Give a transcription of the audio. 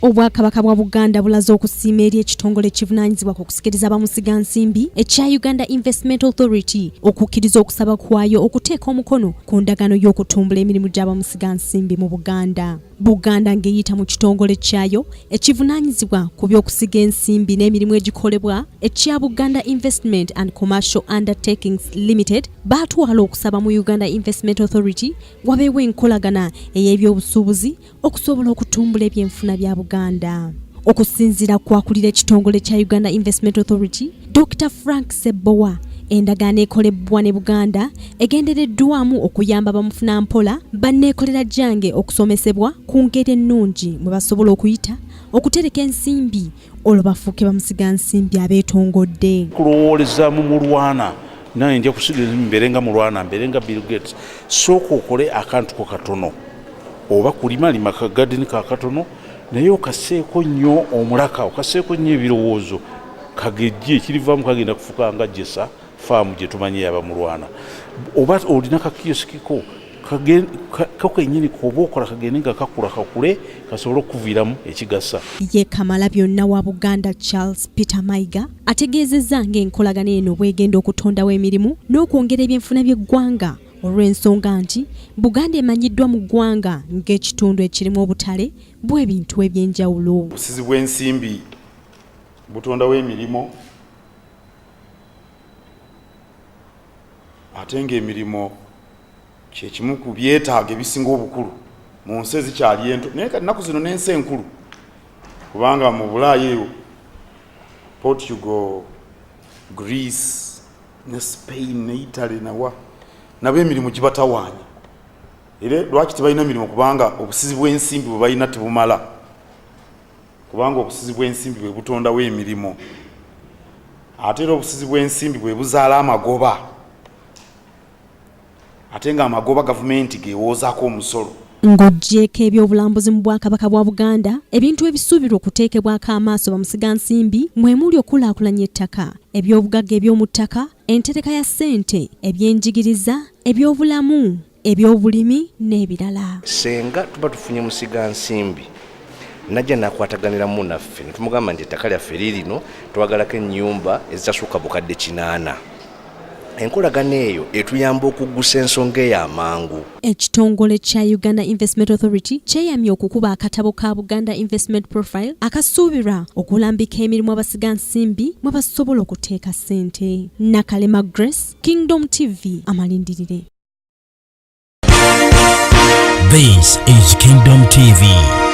Obwakabaka bwa Buganda bulaze okusiima eri ekitongole ekivunaanyizibwa ku kusikiriza bamusiga nsimbi ekya Uganda Investment Authority okukkiriza okusaba kwayo okuteeka omukono ku ndagaano y'okutumbula emirimu gy'abamusiga nsimbi mu Buganda. Buganda ng'eyita mu kitongole kyayo ekivunaanyizibwa ku by'okusiga ensimbi n'emirimu egikolebwa ekya Buganda Investment and Commercial Undertakings Limited baatwala okusaba mu Uganda Investment Authority wabeewo enkolagana ey'ebyobusuubuzi okusobola okutumbula ebyenfuna bya Buganda. Okusinziira kwakulira ekitongole kya Uganda Investment Authority, Dr. Frank Sebowa, endagaano ekolebwa ne Buganda egendereddwamu okuyamba bamufuna mpola banneekolera jange okusomesebwa ku ngeri ennungi mwe basobola okuyita okutereka ensimbi olwo bafuuke bamusiga nsimbi abeetongodde. Kulowooleza mu mulwana naye nja kusiga mbere nga mulwana mbere nga Bill Gates sooka okole akantu ko katono oba kulima ka garden ka katono naye okaseeko nnyo omulaka okaseeko nnyo ebirowoozo kagejje ekirivaamu kagenda kufuuka nga jesa faamu gye tumanyi yaba mulwana oba olina kakiosikiko kakenyini koba okola kagende nga kakule kasobole okuviiramu ekigasa. Ye Kamalabyonna wa Buganda Charles Peter Mayiga ategeezezza ng'enkolagana eno bwegenda okutondawo emirimu n'okwongera ebyenfuna by'eggwanga olw'ensonga nti Buganda emanyiddwa mu ggwanga ng'ekitundu ekirimu obutale bw'ebintu eby'enjawulo. Obusizi bw'ensimbi butondawo emirimu ate ng'emirimu kye kimu ku byetaaga ebisinga obukulu mu nsi ezikyali ento naye kati nnaku zino n'ensi enkulu kubanga mu Bulaaya eyo Portugal, Greece ne Spain ne Italy nabo emirimu gibatawaanya era lwaki tebalina mirimu kubanga obusizi bw'ensimbi bwe balina tebumala kubanga obusizi bw'ensimbi bwe butondawo emirimu ate era obusizi bw'ensimbi bwe buzaala amagoba ate nga amagoba gavumenti geewoozaako omusolo. Ng'oggyeko ebyobulambuzi mu Bwakabaka bwa Buganda ebintu ebisuubirwa okuteekebwako amaaso bamusiga nsimbi mwe muli okulaakulanya ettaka, eby'obugagga eby'omu ttaka, entereka ya ssente, ebyenjigiriza, ebyobulamu, ebyobulimi n'ebirala. Senga tuba tufunye musiga nsimbi najja nakwataganiramu naffe ne tumugamba nti ettaka lyaffe lirino twagalako ennyumba ezitasukka bukadde 8. Enkolagana eyo etuyamba okuggusa ensonga ey'amangu. Ekitongole kya Uganda Investment Authority kyeyamye okukuba akatabo ka Buganda Investment Profile akasuubirwa okulambika emirimu abasiga nsimbi mwe basobola okuteeka ssente. Nakalema Grace, Kingdom TV, amalindirire. This is Kingdom TV.